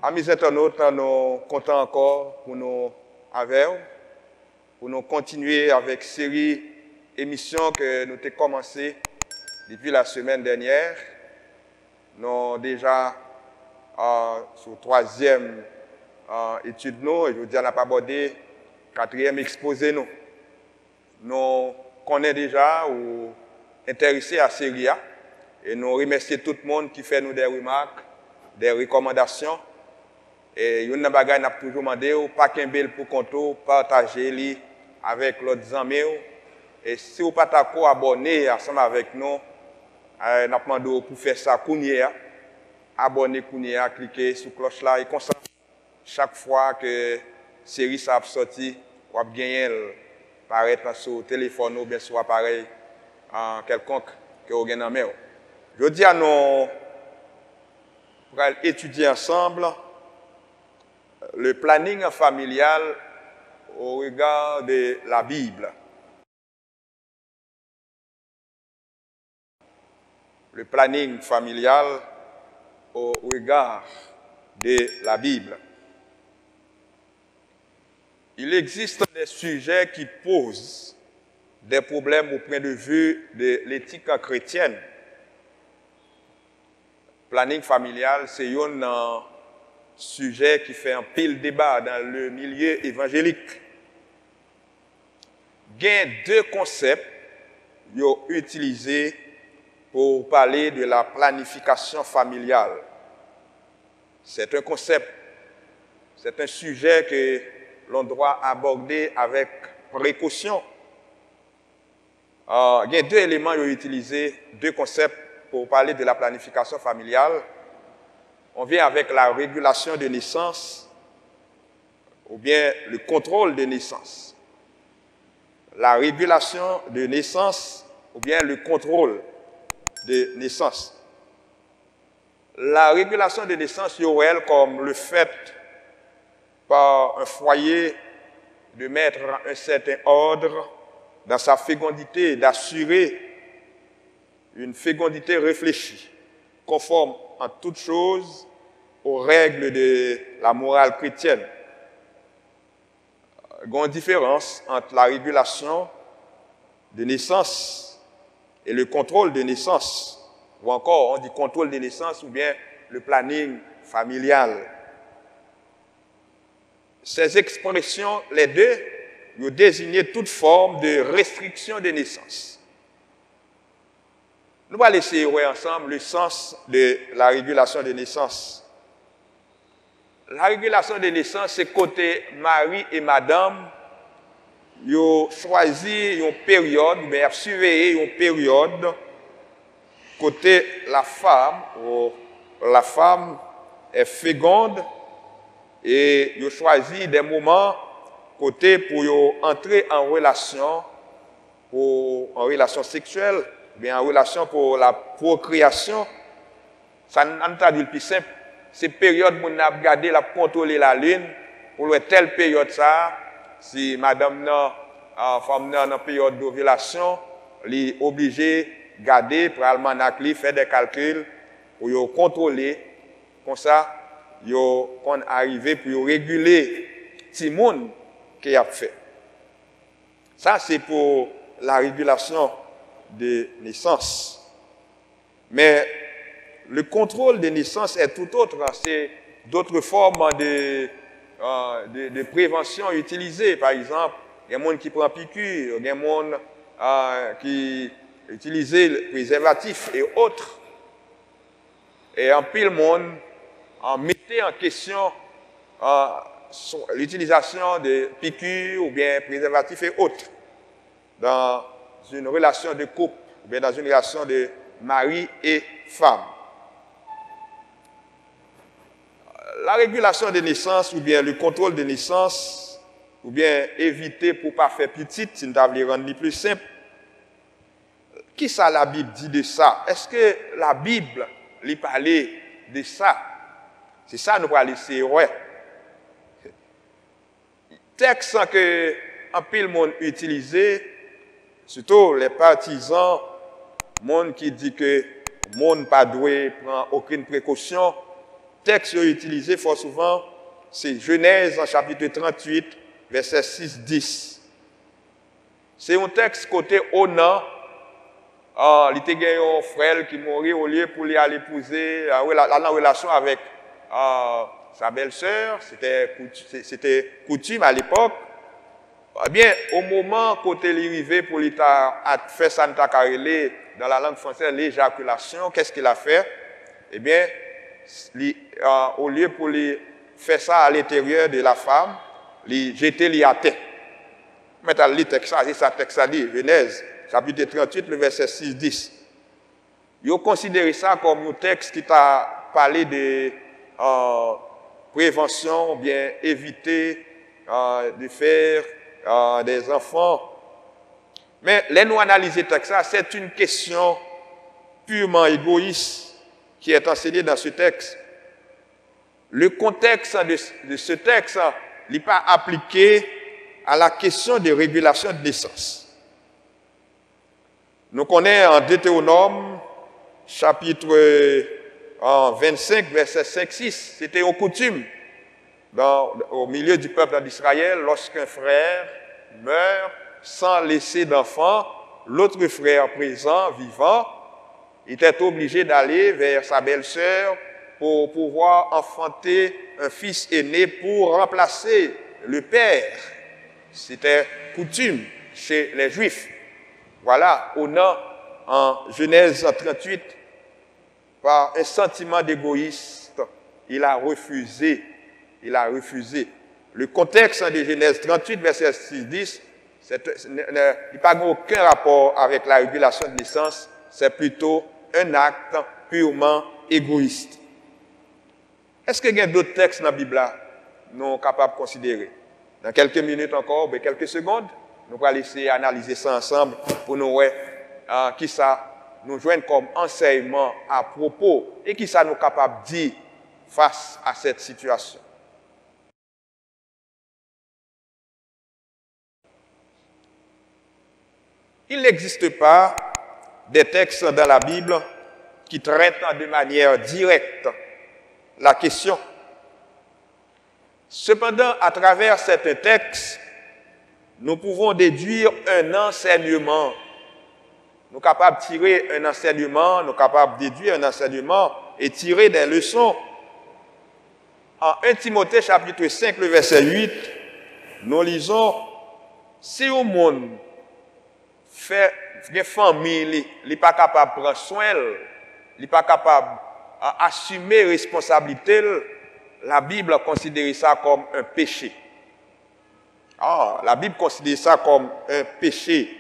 Amis internautes, nous sommes contents encore pour nous avec vous, pour nous continuer avec une série d'émissions que nous avons commencé depuis la semaine dernière. Nous sommes déjà sur la troisième étude, nous, et je vous dis, on n'a pas abordé la quatrième exposé. Nous connaissons déjà ou intéressés à la série A, et nous remercions tout le monde qui fait nous des remarques, des recommandations. Et nous avons toujours demandé pas qu'un bel pour compter, partager avec l'autre amis. Et si vous n'êtes pas abonné ensemble avec nous, nous avons demandé pour faire ça, abonnez, cliquez sur la cloche là et comme ça, chaque fois que la série sort, vous avez gagné paraître sur le téléphone ou bien sur l'appareil quelconque que vous avez dans la main. Je dis à nous, pour étudier ensemble le planning familial au regard de la Bible. Le planning familial au regard de la Bible. Il existe des sujets qui posent des problèmes au point de vue de l'éthique chrétienne. Planning familial, c'est un sujet qui fait un pile débat dans le milieu évangélique. Il y a deux concepts utilisés pour parler de la planification familiale. C'est un concept, c'est un sujet que l'on doit aborder avec précaution. Il y a deux éléments utilisés, deux concepts pour parler de la planification familiale. On vient avec la régulation de naissance ou bien le contrôle de naissance. La régulation de naissance ou bien le contrôle de naissance. La régulation de naissance, il y aurait comme le fait par un foyer de mettre un certain ordre dans sa fécondité, d'assurer une fécondité réfléchie, conforme en toutes choses aux règles de la morale chrétienne. Il y a une différence entre la régulation de naissance et le contrôle de naissance, ou encore on dit contrôle de naissance ou bien le planning familial. Ces expressions, les deux, ils désignent toute forme de restriction de naissance. Nous allons essayer de voir ensemble le sens de la régulation de naissance. La régulation de naissance, c'est côté mari et madame, ils ont choisi une période, mais ils ont surveillé une période côté la femme est féconde et ils ont choisi des moments côté pour entrer en relation sexuelle, bien en relation pour la procréation. Ça n'a pas dit le plus simple. C'est période où on a regardé, la contrôler la lune, pour le telle période ça, si madame femme dans une période d'ovulation, elle est obligée de garder pour almanach, faire des calculs pour contrôler, comme ça, on arrive pour réguler tout le monde qui a fait. Ça, c'est pour la régulation de naissance. Mais le contrôle de naissance est tout autre. C'est d'autres formes de prévention utilisées. Par exemple, il y a des gens qui prennent piqûre, il y a des gens qui utilisent le préservatif et autres. Et en pile monde mettait en question l'utilisation de piqûres ou bien préservatifs et autres dans une relation de couple ou bien dans une relation de mari et femme. La régulation des naissances ou bien le contrôle des naissances ou bien éviter pour ne pas faire petite, si nous voulons rendre plus simple. Qui ça la Bible dit de ça? Est-ce que la Bible lui parlait de ça? C'est ça nous allons laisser, ouais. Texte que un pile monde utilisé, surtout les partisans, monde qui dit que monde pas doué prend aucune précaution texte utilisé fort souvent, c'est Genèse en chapitre 38, verset 6-10. C'est un texte côté Onan. Il était un frère qui mourit au lieu pour lui aller épouser, la relation avec sa belle-sœur. C'était coutume à l'époque. Eh bien, au moment côté l'arrivée pour lui faire Santa Carrelé dans la langue française, l'éjaculation, qu'est-ce qu'il a fait? Eh bien, au lieu pour lui faire ça à l'intérieur de la femme, lui jeter lui à terre. Maintenant, le texte, c'est ça, texte dit, Genèse, chapitre 38, le verset 6-10. Ils ont considéré ça comme un texte qui t'a parlé de prévention, bien éviter de faire des enfants. Mais là, nous analyser le texte, c'est une question purement égoïste qui est enseignée dans ce texte. Le contexte de ce texte n'est pas appliqué à la question de régulation de naissance. Nous connaissons en Deutéronome, chapitre 25, verset 5-6, c'était une coutume au milieu du peuple d'Israël, lorsqu'un frère meurt sans laisser d'enfant, l'autre frère présent, vivant, était obligé d'aller vers sa belle-sœur pour pouvoir enfanter un fils aîné pour remplacer le père. C'était coutume chez les Juifs. Voilà, Onan, en Genèse 38, par un sentiment d'égoïste, il a refusé. Le contexte de Genèse 38, verset 6-10, il n'a pas aucun rapport avec la régulation de naissance, c'est plutôt un acte purement égoïste. Est-ce qu'il y a d'autres textes dans la Bible là, nous sommes capables de considérer? Dans quelques minutes encore, quelques secondes, nous allons essayer d'analyser ça ensemble pour nous voir qui ça nous joigne comme enseignement à propos et qui ça nous capable de dire face à cette situation. Il n'existe pas des textes dans la Bible qui traitent de manière directe la question. Cependant, à travers certains textes, nous pouvons déduire un enseignement. Nous sommes capables de tirer un enseignement, nous sommes capables de déduire un enseignement et tirer des leçons. En 1 Timothée chapitre 5, le verset 8, nous lisons, si au monde fait une famille, il n'est pas capable de prendre soin, il n'est pas capable d'assumer la responsabilité, la Bible considère ça comme un péché. La Bible considère ça comme un péché.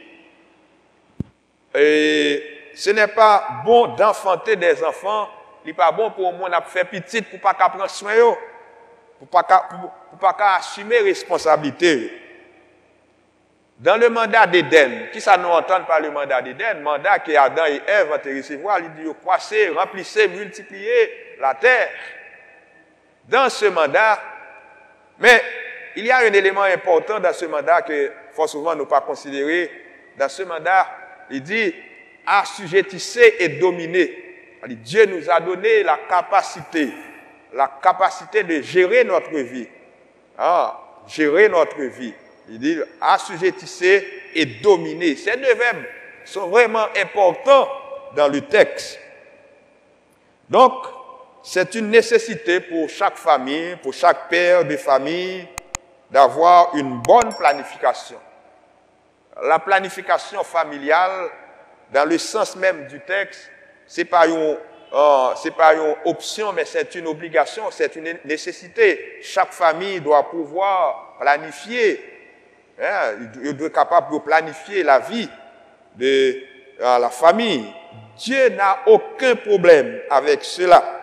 Et ce n'est pas bon d'enfanter des enfants, il n'est pas bon pour moi de faire petit pour ne pas prendre soin, pour ne pas assumer la responsabilité. Dans le mandat d'Éden, qui ça nous entend par le mandat d'Éden? Mandat que Adam et Ève ont recevoir, il dit croissez, remplissez, multipliez la terre. Dans ce mandat, mais il y a un élément important dans ce mandat que fort souvent nous pas considérer. Dans ce mandat, il dit assujettissez et dominez. Dieu nous a donné la capacité de gérer notre vie. Gérer notre vie. Il dit assujettissez et dominez. Ces deux verbes sont vraiment importants dans le texte. Donc, c'est une nécessité pour chaque famille, pour chaque père de famille, d'avoir une bonne planification. La planification familiale, dans le sens même du texte, c'est pas une option, mais c'est une obligation, c'est une nécessité. Chaque famille doit pouvoir planifier. Il doit être capable de planifier la vie de la famille. Dieu n'a aucun problème avec cela.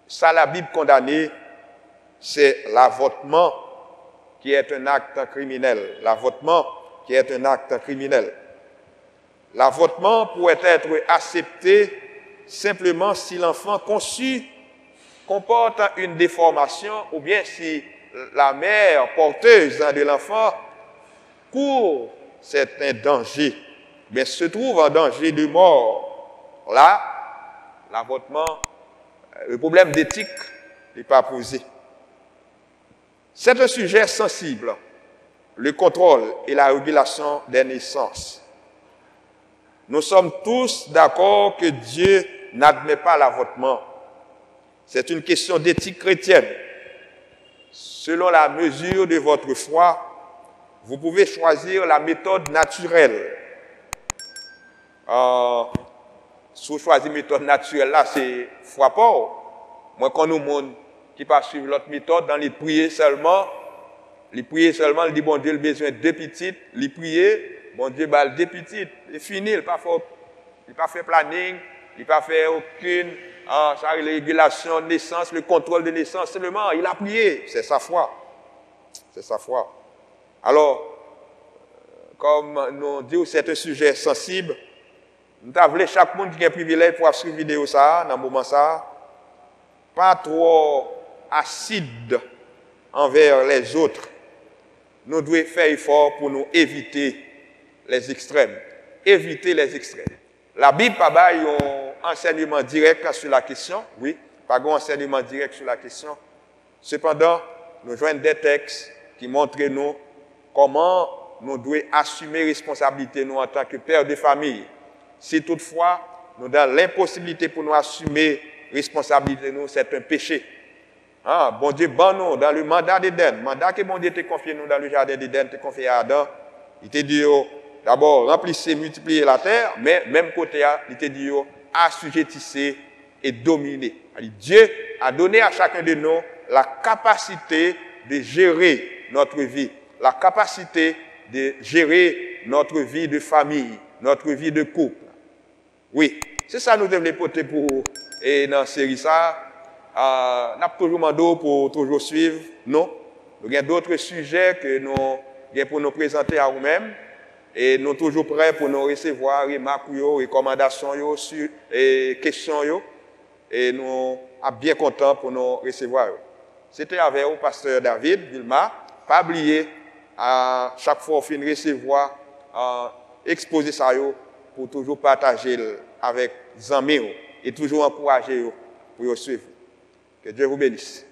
Ça, la Bible condamnée, c'est l'avortement qui est un acte criminel. L'avortement qui est un acte criminel. L'avortement pourrait être accepté simplement si l'enfant conçu comporte une déformation ou bien si la mère porteuse de l'enfant court certain danger, mais se trouve en danger de mort. Là, l'avortement Le problème d'éthique n'est pas posé. C'est un sujet sensible, le contrôle et la régulation des naissances. Nous sommes tous d'accord que Dieu n'admet pas l'avortement. C'est une question d'éthique chrétienne. Selon la mesure de votre foi, vous pouvez choisir la méthode naturelle. Si vous choisissez la méthode naturelle, là, c'est frappant. Moi, quand nous monde qui pas suivre l'autre méthode, dans les prier seulement, il dit, bon Dieu, il a besoin de 2 petites, il prier, bon Dieu, bah, 2 petites, c'est fini, il n'a pas fait planning, il n'a pas fait aucune régulation de naissance, le contrôle de naissance, seulement, il a prié, c'est sa foi. C'est sa foi. Alors, comme nous disons, c'est un sujet sensible, nous avons chaque monde qui a un privilège pour suivre vidéo ça, dans le moment ça, pas trop acide envers les autres. Nous devons faire effort pour nous éviter les extrêmes. Éviter les extrêmes. La Bible n'a pas un enseignement direct sur la question. Oui, pas un enseignement direct sur la question. Cependant, nous joignons des textes qui montrent nous comment nous devons assumer responsabilité nous en tant que père de famille. Si toutefois, nous avons l'impossibilité pour nous assumer responsabilité nous, c'est un péché. Bon Dieu, nous, dans le mandat d'Éden, mandat que bon Dieu t'a confié nous dans le jardin d'Éden, t'a confié à Adam, il t'a dit, d'abord, remplissez, multipliez la terre, mais même côté, il t'a dit, assujettissez et dominez. Dieu a donné à chacun de nous la capacité de gérer notre vie, la capacité de gérer notre vie de famille, notre vie de couple. Oui, c'est ça que nous devons porter pour, et dans la série ça, nous avons toujours demandé pour toujours suivre. Non. Nous avons d'autres sujets que nous avons pour nous présenter à nous-mêmes. Et nous sommes toujours prêts pour nous recevoir remarques, recommandations, questions. Et nous sommes bien contents pour nous recevoir. C'était avec vous, pasteur David Vilma. Pas oublier, à chaque fois qu'on finit de recevoir, exposer ça pour toujours partager avec les amis et toujours encourager pour suivre. Que Dieu vous bénisse.